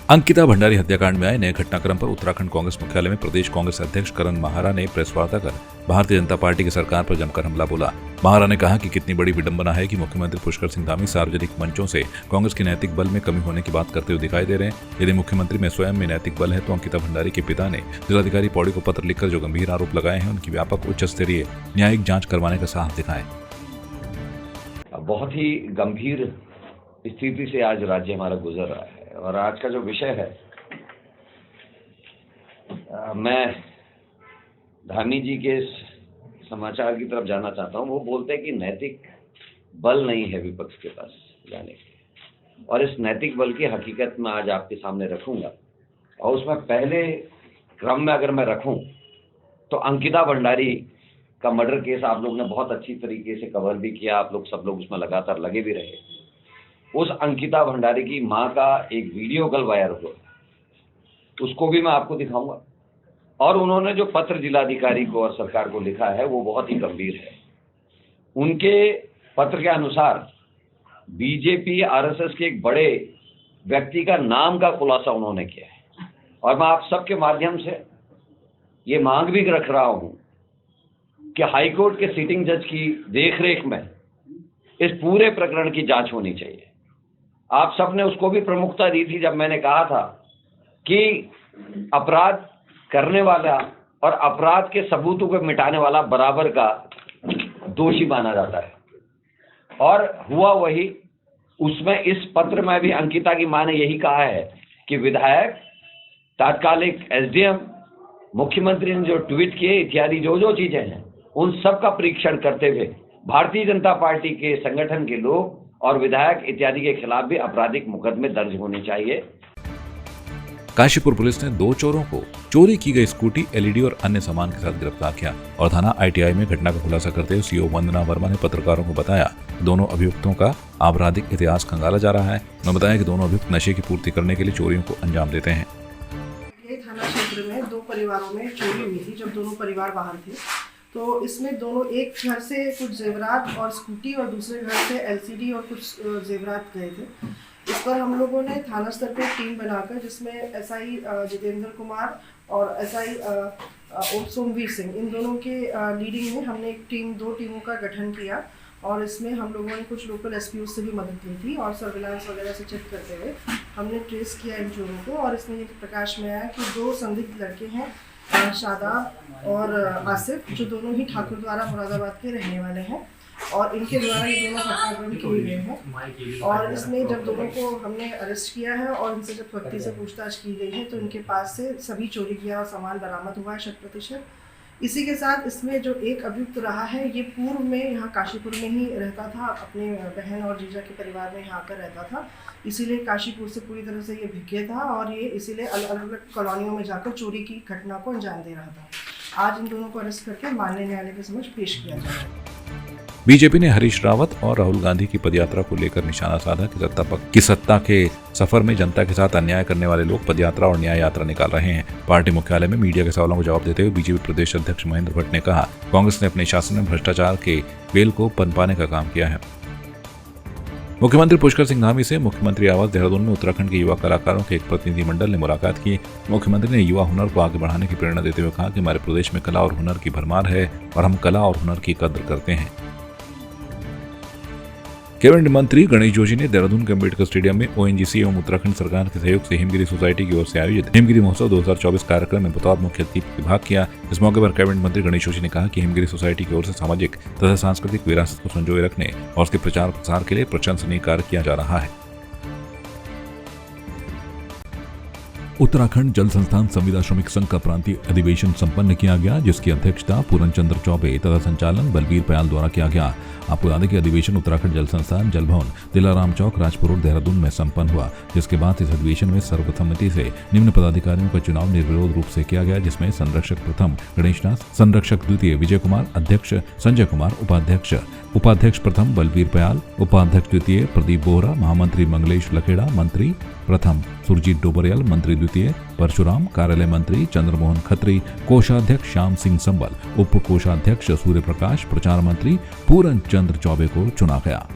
अंकिता भंडारी हत्याकांड में आए नए घटनाक्रम पर उत्तराखंड कांग्रेस मुख्यालय में प्रदेश कांग्रेस अध्यक्ष करण माहारा ने प्रेस वार्ता कर भारतीय जनता पार्टी की सरकार पर जमकर हमला बोला। माहारा ने कहा कि कितनी बड़ी विडंबना है कि मुख्यमंत्री पुष्कर सिंह धामी सार्वजनिक मंचों से कांग्रेस के नैतिक बल में कमी होने की बात करते हुए दिखाई दे रहे हैं। यदि मुख्यमंत्री में स्वयं में नैतिक बल है तो अंकिता भंडारी के पिता ने जिलाधिकारी पौड़ी को पत्र लिखकर जो गंभीर आरोप लगाए हैं उनकी व्यापक उच्च स्तरीय न्यायिक जांच करवाने का साहस दिखाएं। बहुत ही गंभीर स्थिति से आज राज्य हमारा गुजर रहा है और आज का जो विषय है मैं धामी जी के समाचार की तरफ जाना चाहता हूं। वो बोलते हैं कि नैतिक बल नहीं है विपक्ष के पास जाने के, और इस नैतिक बल की हकीकत मैं आज आपके सामने रखूंगा। और उसमें पहले क्रम में अगर मैं रखूं तो अंकिता भंडारी का मर्डर केस आप लोग ने बहुत अच्छी तरीके से कवर भी किया, आप लोग सब लोग उसमें लगातार लगे भी रहे। उस अंकिता भंडारी की मां का एक वीडियो कल वायरल हुआ, उसको भी मैं आपको दिखाऊंगा। और उन्होंने जो पत्र जिलाधिकारी को और सरकार को लिखा है वो बहुत ही गंभीर है। उनके पत्र के अनुसार बीजेपी आरएसएस के एक बड़े व्यक्ति का नाम का खुलासा उन्होंने किया है, और मैं आप सबके माध्यम से ये मांग भी रख रहा हूं कि हाईकोर्ट के सिटिंग जज की देखरेख में इस पूरे प्रकरण की जांच होनी चाहिए। आप सबने उसको भी प्रमुखता दी थी जब मैंने कहा था कि अपराध करने वाला और अपराध के सबूतों को मिटाने वाला बराबर का दोषी माना जाता है, और हुआ वही। उसमें इस पत्र में भी अंकिता की मां ने यही कहा है कि विधायक, तात्कालिक एसडीएम, मुख्यमंत्री ने जो ट्वीट किए इत्यादि जो चीजें हैं उन सब का परीक्षण करते हुए भारतीय जनता पार्टी के संगठन के लोग और विधायक इत्यादि के खिलाफ भी आपराधिक मुकदमे दर्ज होने चाहिए। काशीपुर पुलिस ने 2 चोरों को चोरी की गई स्कूटी, एलईडी और अन्य सामान के साथ गिरफ्तार किया और थाना आईटीआई में घटना का खुलासा करते हुए सीओ वंदना वर्मा ने पत्रकारों को बताया दोनों अभियुक्तों का आपराधिक इतिहास खंगाला जा रहा है। उन्होंने बताया कि दोनों अभियुक्त नशे की पूर्ति करने के लिए चोरियों को अंजाम देते हैं। थाना क्षेत्र में 2 परिवारों में चोरी हुई थी जब दोनों परिवार बाहर थे। तो इसमें दोनों, एक घर से कुछ जेवरात और स्कूटी और दूसरे घर से एलसीडी और कुछ जेवरात गए थे। इस पर हम लोगों ने थाना स्तर पर टीम बनाकर, जिसमें एसआई जितेंद्र कुमार और एसआई सोमवीर सिंह, इन दोनों के लीडिंग में हमने एक टीम, 2 टीमों का गठन किया। और इसमें हम लोगों ने कुछ लोकल एसपीओ से भी मदद ली थी और सर्विलांस वगैरह से चेक करते हुए हमने ट्रेस किया इन चोरों को। और इसमें ये प्रकाश में आया कि 2 संदिग्ध लड़के हैं, शादाब और आसिफ, जो दोनों ही ठाकुर द्वारा मुरादाबाद के रहने वाले हैं, और इनके द्वारा ये दोनों घटनाक्रम किए गए हैं। और इसमें जब दोनों को हमने अरेस्ट किया है और इनसे जब व्यक्ति से पूछताछ की गई है तो इनके पास से सभी चोरी किया सामान बरामद हुआ है 100%। इसी के साथ इसमें जो एक अभियुक्त रहा है, ये पूर्व में यहाँ काशीपुर में ही रहता था, अपने बहन और जीजा के परिवार में यहाँ आकर रहता था, इसीलिए काशीपुर से पूरी तरह से ये भिगे था और ये इसीलिए अलग अलग कॉलोनियों में जाकर चोरी की घटना को अंजाम दे रहा था। आज इन दोनों को अरेस्ट करके माननीय न्यायालय के समक्ष पेश किया जाएगा। बीजेपी ने हरीश रावत और राहुल गांधी की पदयात्रा को लेकर निशाना साधा कि सत्ता के सफर में जनता के साथ अन्याय करने वाले लोग पदयात्रा और न्याय यात्रा निकाल रहे हैं। पार्टी मुख्यालय में मीडिया के सवालों को जवाब देते हुए बीजेपी प्रदेश अध्यक्ष महेंद्र भट्ट ने कहा, कांग्रेस ने अपने शासन में भ्रष्टाचार के बेल को पनपाने का काम किया है। मुख्यमंत्री पुष्कर सिंह धामी से मुख्यमंत्री आवास देहरादून में उत्तराखंड के युवा कलाकारों के एक प्रतिनिधिमंडल ने मुलाकात की। मुख्यमंत्री ने युवा हुनर को आगे बढ़ाने की प्रेरणा देते हुए कहा कि हमारे प्रदेश में कला और हुनर की भरमार है और हम कला और हुनर की कद्र करते हैं। कैबिनेट मंत्री गणेश जोशी ने देहरादून के अम्बेडकर स्टेडियम में ओएनजीसी एवं उत्तराखंड सरकार के सहयोग से हिमगिरी सोसाइटी की ओर से आयोजित हिमगिरी महोत्सव 2024 कार्यक्रम में बतौर मुख्य अतिथि भाग किया। इस मौके पर कैबिनेट मंत्री गणेश जोशी ने कहा कि हिमगिरी सोसाइटी की ओर से सामाजिक तथा सांस्कृतिक विरासत को संजोए रखने और उसके प्रचार प्रसार के लिए प्रशंसनीय कार्य किया जा रहा है। उत्तराखंड जल संस्थान संविदा श्रमिक संघ का प्रांतीय अधिवेशन संपन्न किया गया, जिसकी अध्यक्षता पूरन चंद्र चौबे तथा संचालन बलबीर पयाल द्वारा किया गया। आपको याद है कि अधिवेशन उत्तराखंड जल संस्थान जल भवन दिलाराम चौक राजपुर रोड देहरादून में संपन्न हुआ, जिसके बाद इस अधिवेशन में सर्वसम्मति से निम्न पदाधिकारियों का चुनाव निर्विरोध रूप से किया गया, जिसमें संरक्षक प्रथम गणेशनाथ, संरक्षक द्वितीय विजय कुमार, अध्यक्ष संजय कुमार, उपाध्यक्ष प्रथम बलबीर पयाल, उपाध्यक्ष द्वितीय प्रदीप बोहरा, महामंत्री मंगलेश लखेड़ा, मंत्री प्रथम सुरजीत डोबरियल, मंत्री द्वितीय परशुराम, कार्यालय मंत्री चंद्रमोहन खत्री, कोषाध्यक्ष श्याम सिंह संबल, उप कोषाध्यक्ष सूर्य प्रकाश, प्रचार मंत्री पूरन चंद्र चौबे को चुना गया।